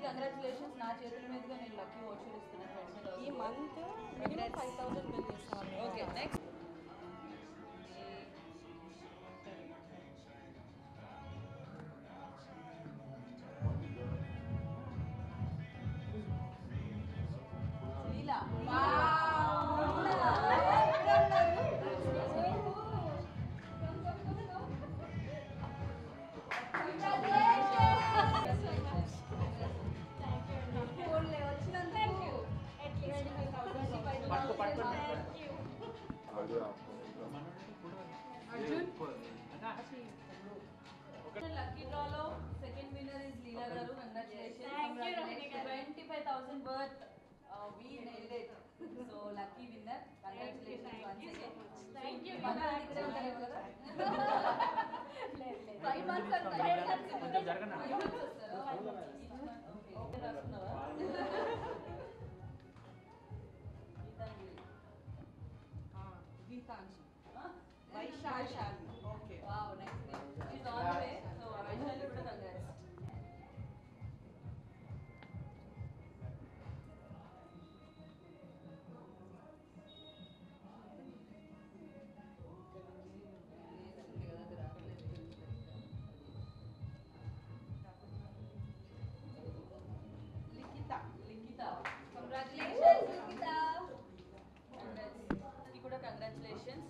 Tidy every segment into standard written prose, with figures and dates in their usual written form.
Congratulations. నా చేతుల మీదుగా నేను లక్కీ వాచర్ ఇస్తున్నాను. ఈ మంత్ మినిమం 5,000 బిల్ చేస్తాను. Okay, next Leela. లక్కీ డ్రాలో సెకండ్ విన్నర్ ఇస్ లీలా గారు. Congratulations. 25,000 worth. We nailed it. So lucky winner. Congratulations once again. Thank you. 5 months and 5 months వస్తారా? ఓకే, రాసుకున్నావా? Geetanshi Vaishali. Okay, Wow, nice name. She's on the way. So Vaishali కూడా congrats. లిఖిత. Congratulations, Likita. Congrats. నీకు కూడా congratulations.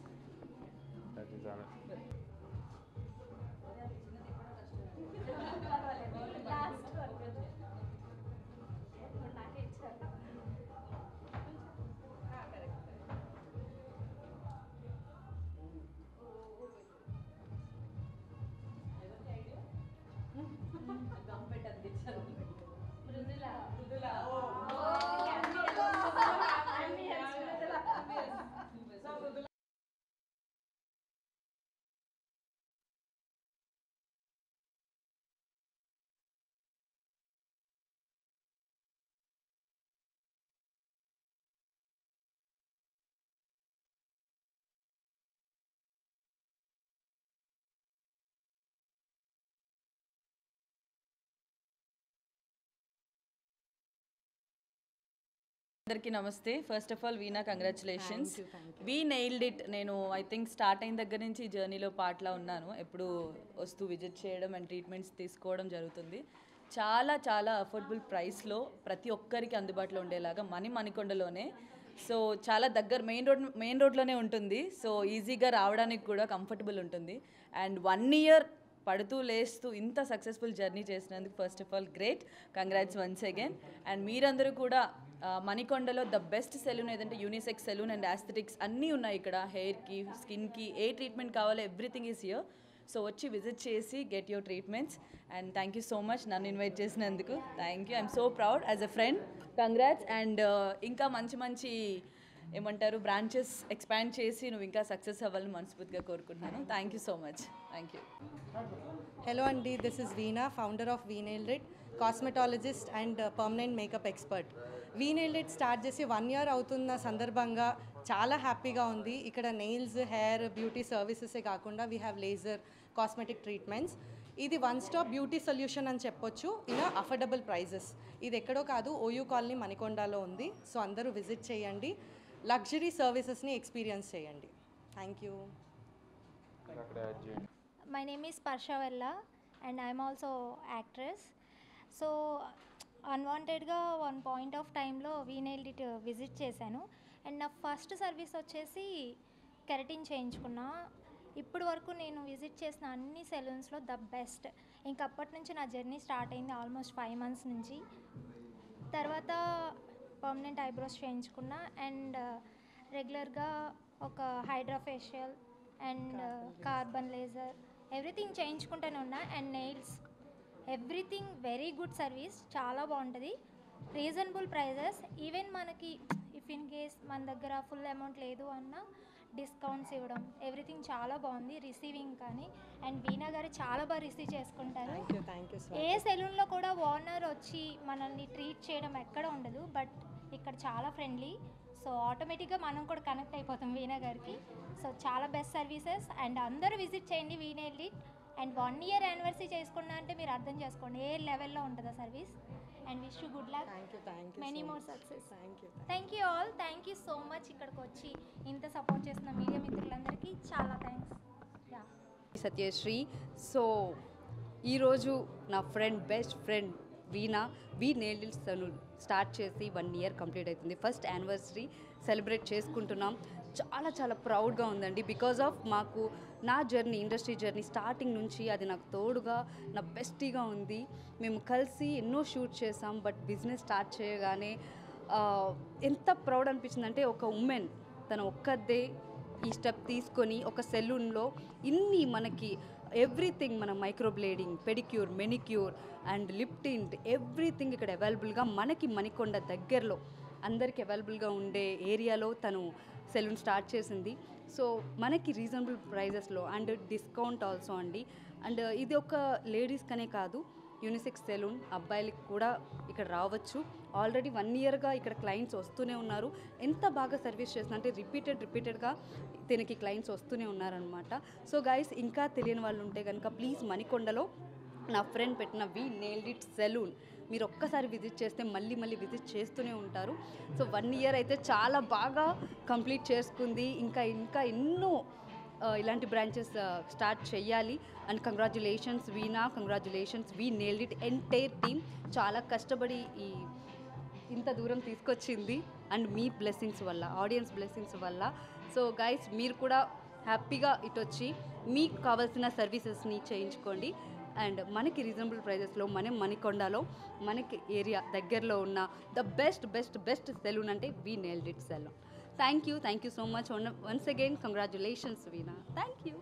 గంపెట్ అందించారు. మృదుల. అందరికీ నమస్తే. First of all veena, congratulations. We nailed it. నేను I think start అయిన దగ్గర నుంచి ఈ జర్నీలో పార్ట్లా ఉన్నాను. ఎప్పుడు వస్తూ విజిట్ చేయడం అండ్ ట్రీట్మెంట్స్ తీసుకోవడం జరుగుతుంది. చాలా చాలా అఫోర్డబుల్ ప్రైస్లో ప్రతి ఒక్కరికి అందుబాటులో ఉండేలాగా మణికొండలోనే. సో చాలా దగ్గర మెయిన్ రోడ్లోనే ఉంటుంది. సో ఈజీగా రావడానికి కూడా కంఫర్టబుల్ ఉంటుంది. అండ్ 1 year పడుతూ లేస్తూ ఇంత సక్సెస్ఫుల్ జర్నీ చేసినందుకు first of all great. Congrats once again. And మీరందరూ కూడా మణికొండలో ద బెస్ట్ సెలూన్ ఏదంటే యూనిసెక్స్ సెలూన్ అండ్ ఆస్థెటిక్స్ అన్నీ ఉన్నాయి ఇక్కడ. హెయిర్కి, స్కిన్కి ఏ ట్రీట్మెంట్ కావాలో ఎవ్రీథింగ్ ఈస్ హియర్. సో వచ్చి విజిట్ చేసి get your treatments. And thank you so much నన్ను ఇన్వైట్ చేసినందుకు. Thank you. I'm so proud as a friend. Congrats. And ఇంకా మంచి ఏమంటారు బ్రాంచెస్ ఎక్స్పాండ్ చేసి నువ్వు ఇంకా సక్సెస్ అవ్వాలని మనస్ఫూర్తిగా కోరుకుంటున్నాను. Thank you so much. Thank you. Hello అండి, this is Veena, founder of we nailed it, cosmetologist and permanent makeup expert. We nailed it start చేసి 1 year అవుతున్న సందర్భంగా చాలా హ్యాపీగా ఉంది. ఇక్కడ నెయిల్స్, హెయిర్, బ్యూటీ సర్వీసెసే కాకుండా we have laser, cosmetic treatments. ఇది 1-stop బ్యూటీ సొల్యూషన్ అని చెప్పొచ్చు ఇన్ అఫోర్డబుల్ ప్రైజెస్. ఇది ఎక్కడో కాదు, ఓయూ కాలనీ మణికొండలో ఉంది. సో అందరూ విజిట్ చేయండి, లగ్జరీ సర్వీసెస్ని ఎక్స్పీరియన్స్ చేయండి. Thank you. My name is Parsha Vella and I am also actress. So అన్వాంటెడ్గా వన్ పాయింట్ ఆఫ్ టైంలో వీ నెయిల్డ్ ఇట్ విజిట్ చేశాను. అండ్ నా ఫస్ట్ సర్వీస్ వచ్చేసి కెరటిన్ చేయించుకున్నా. ఇప్పటి వరకు నేను విజిట్ చేసిన అన్ని సెలూన్స్లో ద బెస్ట్. ఇంకప్పటి నుంచి నా జర్నీ స్టార్ట్ అయింది ఆల్మోస్ట్ 5 months నుంచి. తర్వాత పర్మనెంట్ ఐబ్రోస్ చేయించుకున్నా అండ్ రెగ్యులర్గా ఒక hydra facial and carbon laser everything చేయించుకుంటూనే ఉన్నా. And nails everything very good service, చాలా బాగుంటుంది, రీజనబుల్ ప్రైజెస్. ఈవెన్ మనకి ఇఫ్ ఇన్ కేస్ మన దగ్గర ఫుల్ అమౌంట్ లేదు అన్న డిస్కౌంట్స్ ఇవ్వడం, ఎవ్రీథింగ్ చాలా బాగుంది. రిసీవింగ్ కానీ అండ్ వీణా గారు చాలా బాగా రిసీవ్ చేసుకుంటారు. ఏ సెలూన్లో కూడా ఓనర్ వచ్చి మనల్ని ట్రీట్ చేయడం ఎక్కడ ఉండదు. బట్ ఇక్కడ చాలా ఫ్రెండ్లీ. సో ఆటోమేటిక్గా మనం కూడా కనెక్ట్ అయిపోతాం వీణా గారికి. సో చాలా బెస్ట్ సర్వీసెస్ అండ్ అందరూ విజిట్ చేయండి we nailed it. And 1 year anniversary చేసుకున్నా అంటే మీరు అర్థం చేసుకోండి ఏ లెవెల్లో ఉంటుందో service. And wish you good luck, many more success. Thank you all, thank you so much. ఇక్కడికి వచ్చి ఇంత సపోర్ట్ చేస్తున్న మీడియా మిత్రులందరికీ చాలా థ్యాంక్స్. యా, సత్యశ్రీ. సో ఈరోజు నా best friend Veena we nailed it salon start చేసి 1 year కంప్లీట్ అవుతుంది. ఫస్ట్ యానివర్సరీ సెలబ్రేట్ చేసుకుంటున్నాం. చాలా చాలా ప్రౌడ్గా ఉందండి. బికాజ్ ఆఫ్ మాకు నా జర్నీ, ఇండస్ట్రీ జర్నీ స్టార్టింగ్ నుంచి అది నాకు తోడుగా నా బెస్టీగా ఉంది. మేము కలిసి ఎన్నో షూట్ చేసాం. బట్ బిజినెస్ స్టార్ట్ చేయగానే ఎంత ప్రౌడ్ అనిపించిందంటే ఒక ఉమెన్ తన ఒక్కదే ఈ స్టెప్ తీసుకొని ఒక సెలూన్లో ఇన్ని మనకి ఎవ్రీథింగ్, మన microblading, pedicure, manicure and lip tint everything ఇక్కడ అవైలబుల్గా మనకి మణికొండ దగ్గరలో అందరికి అవైలబుల్గా ఉండే ఏరియాలో తను సెలూన్ స్టార్ట్ చేసింది. సో మనకి రీజనబుల్ ప్రైజెస్లో అండ్ డిస్కౌంట్ ఆల్సో అండి. అండ్ ఇది ఒక లేడీస్కనే కాదు, యూనిసెక్స్ సెలూన్, అబ్బాయిలకి కూడా ఇక్కడ రావచ్చు. ఆల్రెడీ 1 yearగా ఇక్కడ క్లయింట్స్ వస్తూనే ఉన్నారు. ఎంత బాగా సర్వీస్ చేస్తున్నా అంటే రిపీటెడ్గా దీనికి క్లయింట్స్ వస్తూనే ఉన్నారనమాట. సో గైస్, ఇంకా తెలియని వాళ్ళు ఉంటే కనుక ప్లీజ్ మణికొండలో నా ఫ్రెండ్ పెట్టిన వీ నెయిల్డ్ ఇట్ సెలూన్ మీరు ఒక్కసారి విజిట్ చేస్తే మళ్ళీ విజిట్ చేస్తూనే ఉంటారు. సో 1 year అయితే చాలా బాగా కంప్లీట్ చేసుకుంది. ఇంకా ఎన్నో ఇలాంటి బ్రాంచెస్ స్టార్ట్ చేయాలి. And congratulations veena, congratulations we nailed it entire team. చాలా కష్టపడి ఇంత దూరం తీసుకొచ్చింది అండ్ మీ బ్లెస్సింగ్స్ వల్ల, ఆడియన్స్ బ్లెస్సింగ్స్ వల్ల. సో గైస్, మీరు కూడా హ్యాపీగా ఇటు వచ్చి మీకు కావాల్సిన సర్వీసెస్ని చేయించుకోండి. అండ్ మనకి రీజనబుల్ ప్రైజెస్లో మనం మణికొండలో మనకి ఏరియా దగ్గరలో ఉన్న ద బెస్ట్ సెలూన్ అంటే we nailed it salon. Thank you so much. Once again congratulations Veena. Thank you.